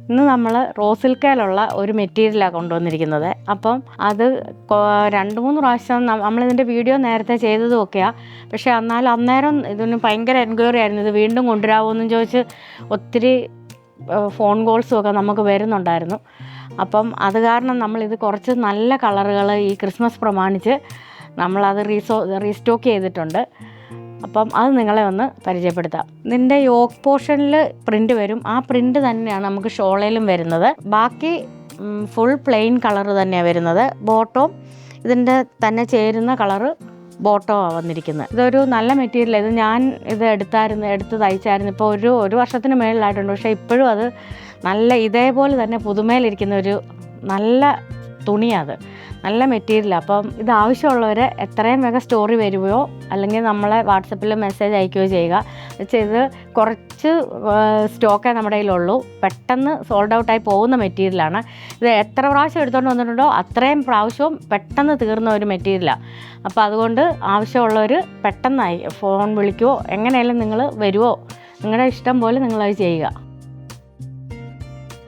ഇന്ന് നമ്മൾ റോസിൽക്കയിലുള്ള ഒരു മെറ്റീരിയലാണ് കൊണ്ടുവന്നിരിക്കുന്നത്. അപ്പം അത് 2-3 പ്രാവശ്യം നമ്മളിതിൻ്റെ വീഡിയോ നേരത്തെ ചെയ്തതുമൊക്കെയാണ്. പക്ഷേ എന്നാലും അന്നേരം ഇതിന് ഭയങ്കര എൻക്വയറി ആയിരുന്നു, ഇത് വീണ്ടും കൊണ്ടുവരാമോയെന്നും ചോദിച്ച് ഒത്തിരി ഫോൺ കോൾസും ഒക്കെ നമുക്ക് വരുന്നുണ്ടായിരുന്നു. അപ്പം അത് കാരണം നമ്മളിത് കുറച്ച് നല്ല കളറുകൾ ഈ ക്രിസ്മസ് പ്രമാണിച്ച് നമ്മളത് റീസ്റ്റോക്ക് ചെയ്തിട്ടുണ്ട്. അപ്പം അത് നിങ്ങളെ ഒന്ന് പരിചയപ്പെടുത്താം. ഇതിൻ്റെ യോക്ക് പോർഷനിൽ പ്രിൻ്റ് വരും, ആ പ്രിൻ്റ് തന്നെയാണ് നമുക്ക് ഷോളയിലും വരുന്നത്. ബാക്കി ഫുൾ പ്ലെയിൻ കളറ് തന്നെയാണ് വരുന്നത്. ബോട്ടവും ഇതിൻ്റെ തന്നെ ചേരുന്ന കളറ് ബോട്ടമാണ് വന്നിരിക്കുന്നത്. ഇതൊരു നല്ല മെറ്റീരിയൽ. ഇത് ഞാൻ എടുത്ത് തയ്ച്ചായിരുന്നു. ഇപ്പോൾ ഒരു വർഷത്തിന് മേളിലായിട്ടുണ്ട്. പക്ഷേ ഇപ്പോഴും അത് നല്ല ഇതേപോലെ തന്നെ പുതുമയിലിരിക്കുന്ന ഒരു നല്ല തുണിയാണ്, നല്ല മെറ്റീരിയലാണ്. അപ്പം ഇത് ആവശ്യമുള്ളവർ എത്രയും വേഗം സ്റ്റോറി വരുകയോ അല്ലെങ്കിൽ നമ്മളെ വാട്സപ്പിൽ മെസ്സേജ് അയക്കുകയോ ചെയ്യുക. വെച്ചാൽ ഇത് കുറച്ച് സ്റ്റോക്കേ നമ്മുടെ കയ്യിലുള്ളൂ, പെട്ടെന്ന് സോൾഡ് ഔട്ടായി പോകുന്ന മെറ്റീരിയലാണ്. ഇത് എത്ര പ്രാവശ്യം എടുത്തുകൊണ്ട് വന്നിട്ടുണ്ടോ അത്രയും പ്രാവശ്യവും പെട്ടെന്ന് തീർന്ന ഒരു മെറ്റീരിയലാണ്. അപ്പോൾ അതുകൊണ്ട് ആവശ്യമുള്ളവർ പെട്ടെന്നായി ഫോൺ വിളിക്കുകയോ എങ്ങനെയായാലും നിങ്ങൾ വരുമോ, നിങ്ങളുടെ ഇഷ്ടം പോലെ നിങ്ങളത് ചെയ്യുക.